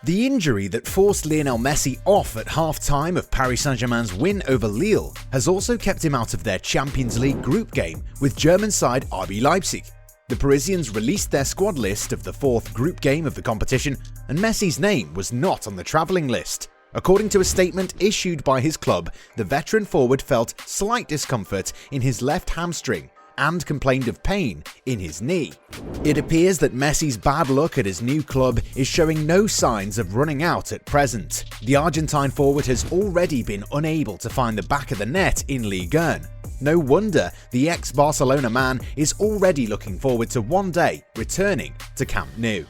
The injury that forced Lionel Messi off at half-time of Paris Saint Germain's win over Lille has also kept him out of their Champions League group game with German side RB Leipzig. The Parisians released their squad list of the fourth group game of the competition, and Messi's name was not on the travelling list. According to a statement issued by his club, the veteran forward felt slight discomfort in his left hamstring and complained of pain in his knee. It appears that Messi's bad luck at his new club is showing no signs of running out at present. The Argentine forward has already been unable to find the back of the net in Ligue. No wonder the ex-Barcelona man is already looking forward to one day returning to Camp Nou.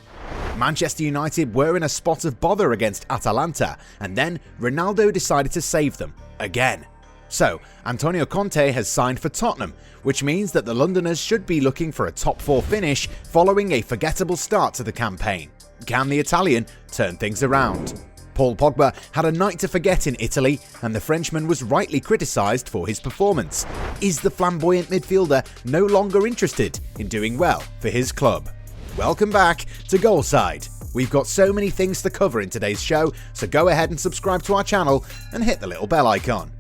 Manchester United were in a spot of bother against Atalanta, and then Ronaldo decided to save them again. So, Antonio Conte has signed for Tottenham, which means that the Londoners should be looking for a top 4 finish following a forgettable start to the campaign. Can the Italian turn things around? Paul Pogba had a night to forget in Italy, and the Frenchman was rightly criticised for his performance. Is the flamboyant midfielder no longer interested in doing well for his club? Welcome back to Goalside. We've got so many things to cover in today's show, so go ahead and subscribe to our channel and hit the little bell icon.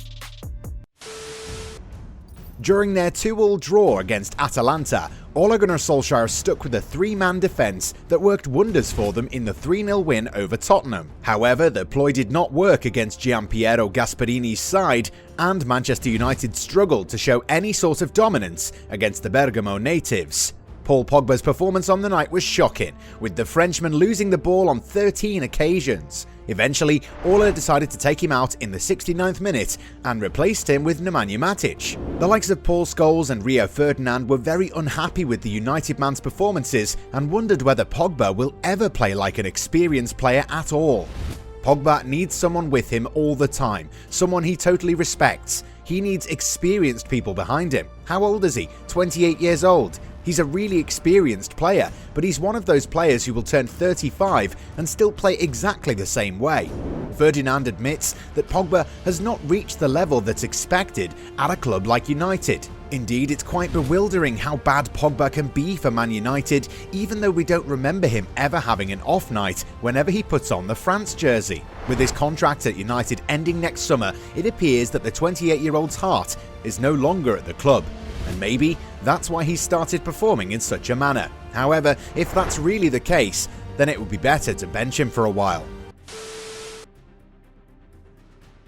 During their 2-2 draw against Atalanta, Ole Gunnar Solskjaer stuck with a 3-man defence that worked wonders for them in the 3-0 win over Tottenham. However, the ploy did not work against Gianpiero Gasperini's side, and Manchester United struggled to show any sort of dominance against the Bergamo natives. Paul Pogba's performance on the night was shocking, with the Frenchman losing the ball on 13 occasions. Eventually, Ole decided to take him out in the 69th minute and replaced him with Nemanja Matic. The likes of Paul Scholes and Rio Ferdinand were very unhappy with the United man's performances and wondered whether Pogba will ever play like an experienced player at all. Pogba needs someone with him all the time, someone he totally respects. He needs experienced people behind him. How old is he? 28 years old. He's a really experienced player, but he's one of those players who will turn 35 and still play exactly the same way. Ferdinand admits that Pogba has not reached the level that's expected at a club like United. Indeed, it's quite bewildering how bad Pogba can be for Man United, even though we don't remember him ever having an off night whenever he puts on the France jersey. With his contract at United ending next summer, it appears that the 28-year-old's heart is no longer at the club. And maybe that's why he started performing in such a manner. However, if that's really the case, then it would be better to bench him for a while.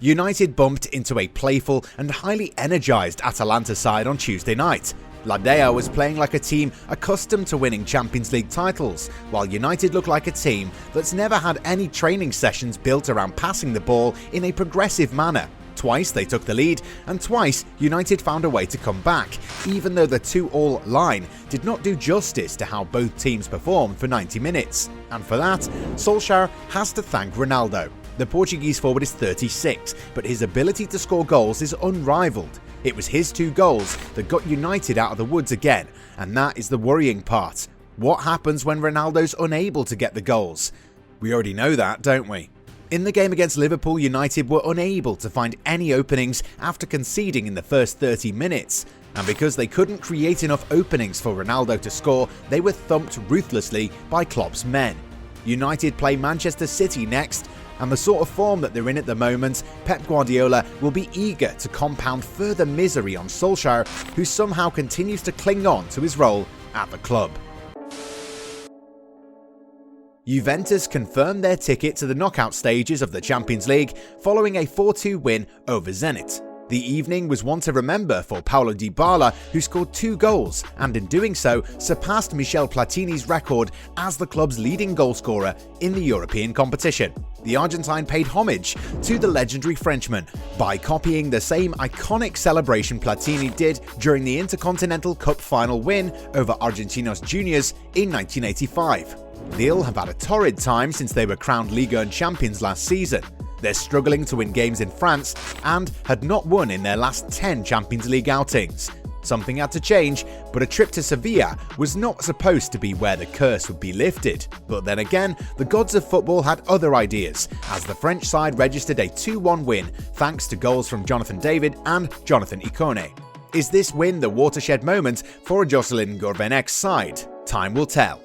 United bumped into a playful and highly energised Atalanta side on Tuesday night. La Dea was playing like a team accustomed to winning Champions League titles, while United looked like a team that's never had any training sessions built around passing the ball in a progressive manner. Twice they took the lead, and twice United found a way to come back, even though the 2-2 line did not do justice to how both teams performed for 90 minutes. And for that, Solskjaer has to thank Ronaldo. The Portuguese forward is 36, but his ability to score goals is unrivaled. It was his 2 goals that got United out of the woods again, and that is the worrying part. What happens when Ronaldo's unable to get the goals? We already know that, don't we? In the game against Liverpool, United were unable to find any openings after conceding in the first 30 minutes. And because they couldn't create enough openings for Ronaldo to score, they were thumped ruthlessly by Klopp's men. United play Manchester City next, and the sort of form that they're in at the moment, Pep Guardiola will be eager to compound further misery on Solskjaer, who somehow continues to cling on to his role at the club. Juventus confirmed their ticket to the knockout stages of the Champions League following a 4-2 win over Zenit. The evening was one to remember for Paulo Dybala, who scored 2 goals and in doing so surpassed Michel Platini's record as the club's leading goalscorer in the European competition. The Argentine paid homage to the legendary Frenchman by copying the same iconic celebration Platini did during the Intercontinental Cup final win over Argentinos Juniors in 1985. Lille have had a torrid time since they were crowned Ligue champions last season. They're struggling to win games in France and had not won in their last 10 Champions League outings. Something had to change, but a trip to Sevilla was not supposed to be where the curse would be lifted. But then again, the gods of football had other ideas, as the French side registered a 2-1 win thanks to goals from Jonathan David and Jonathan Ikone. Is this win the watershed moment for Jocelyn Gourvenec's side? Time will tell.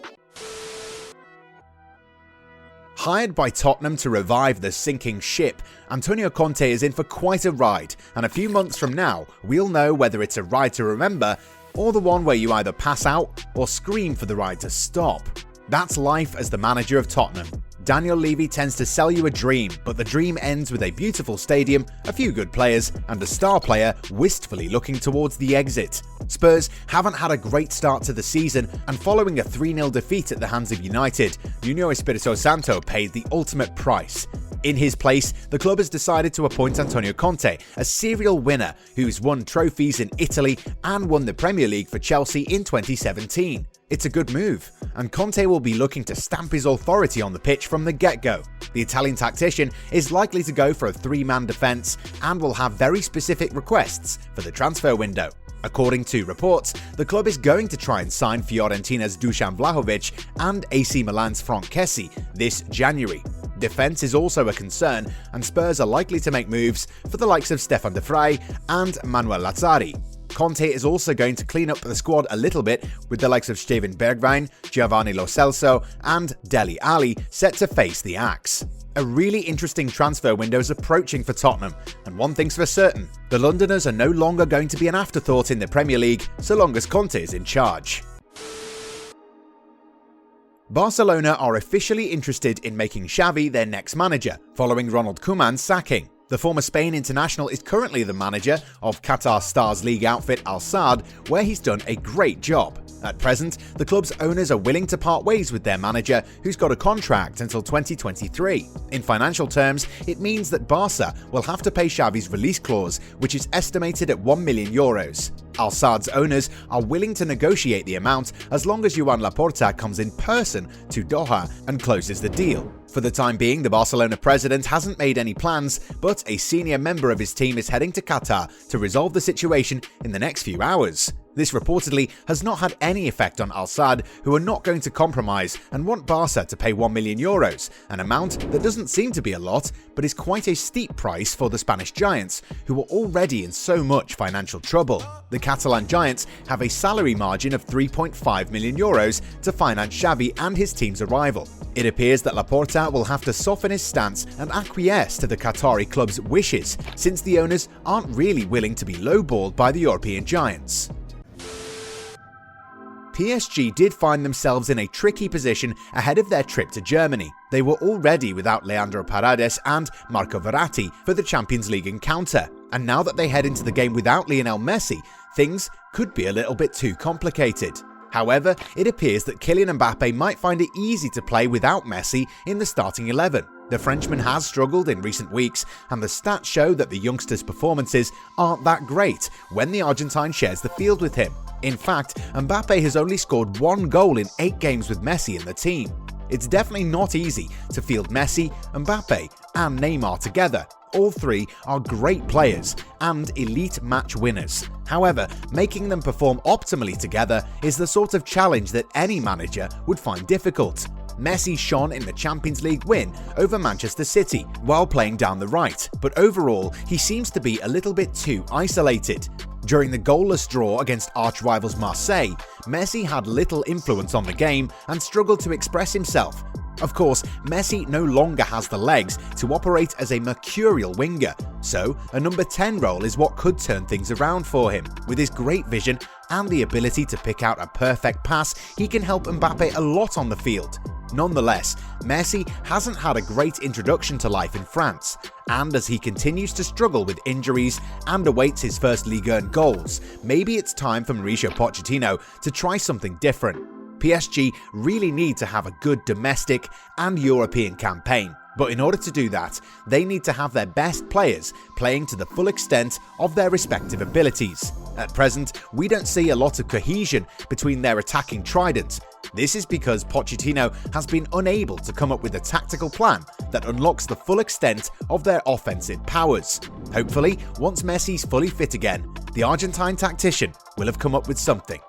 Hired by Tottenham to revive the sinking ship, Antonio Conte is in for quite a ride, and a few months from now, we'll know whether it's a ride to remember or the one where you either pass out or scream for the ride to stop. That's life as the manager of Tottenham. Daniel Levy tends to sell you a dream, but the dream ends with a beautiful stadium, a few good players, and a star player wistfully looking towards the exit. Spurs haven't had a great start to the season, and following a 3-0 defeat at the hands of United, Nuno Espirito Santo paid the ultimate price. In his place, the club has decided to appoint Antonio Conte, a serial winner who's won trophies in Italy and won the Premier League for Chelsea in 2017. It's a good move, and Conte will be looking to stamp his authority on the pitch from the get-go. The Italian tactician is likely to go for a 3-man defence and will have very specific requests for the transfer window. According to reports, the club is going to try and sign Fiorentina's Dusan Vlahovic and AC Milan's Franck Kessie this January. Defence is also a concern, and Spurs are likely to make moves for the likes of Stefan de Vrij and Manuel Lazzari. Conte is also going to clean up the squad a little bit, with the likes of Steven Bergwijn, Giovanni Lo Celso and Dele Alli set to face the axe. A really interesting transfer window is approaching for Tottenham, and one thing's for certain, the Londoners are no longer going to be an afterthought in the Premier League so long as Conte is in charge. Barcelona are officially interested in making Xavi their next manager, following Ronald Koeman's sacking. The former Spain international is currently the manager of Qatar Stars League outfit Al Sadd, where he's done a great job. At present, the club's owners are willing to part ways with their manager, who's got a contract until 2023. In financial terms, it means that Barca will have to pay Xavi's release clause, which is estimated at €1 million. Al Sadd's owners are willing to negotiate the amount as long as Joan Laporta comes in person to Doha and closes the deal. For the time being, the Barcelona president hasn't made any plans, but a senior member of his team is heading to Qatar to resolve the situation in the next few hours. This reportedly has not had any effect on Al Sadd, who are not going to compromise and want Barca to pay €1 million, an amount that doesn't seem to be a lot, but is quite a steep price for the Spanish giants, who are already in so much financial trouble. The Catalan giants have a salary margin of €3.5 million to finance Xavi and his team's arrival. It appears that Laporta will have to soften his stance and acquiesce to the Qatari club's wishes, since the owners aren't really willing to be lowballed by the European giants. PSG did find themselves in a tricky position ahead of their trip to Germany. They were already without Leandro Paredes and Marco Verratti for the Champions League encounter, and now that they head into the game without Lionel Messi, things could be a little bit too complicated. However, it appears that Kylian Mbappe might find it easy to play without Messi in the starting 11. The Frenchman has struggled in recent weeks, and the stats show that the youngster's performances aren't that great when the Argentine shares the field with him. In fact, Mbappe has only scored 1 goal in 8 games with Messi in the team. It's definitely not easy to field Messi, Mbappe and Neymar together. All three are great players and elite match winners. However, making them perform optimally together is the sort of challenge that any manager would find difficult. Messi shone in the Champions League win over Manchester City while playing down the right, but overall he seems to be a little bit too isolated. During the goalless draw against arch-rivals Marseille, Messi had little influence on the game and struggled to express himself. Of course, Messi no longer has the legs to operate as a mercurial winger, so a number 10 role is what could turn things around for him. With his great vision and the ability to pick out a perfect pass, he can help Mbappe a lot on the field. Nonetheless, Messi hasn't had a great introduction to life in France, and as he continues to struggle with injuries and awaits his first Ligue 1 goals, maybe it's time for Mauricio Pochettino to try something different. PSG really need to have a good domestic and European campaign, but in order to do that, they need to have their best players playing to the full extent of their respective abilities. At present, we don't see a lot of cohesion between their attacking trident. This is because Pochettino has been unable to come up with a tactical plan that unlocks the full extent of their offensive powers. Hopefully, once Messi's fully fit again, the Argentine tactician will have come up with something.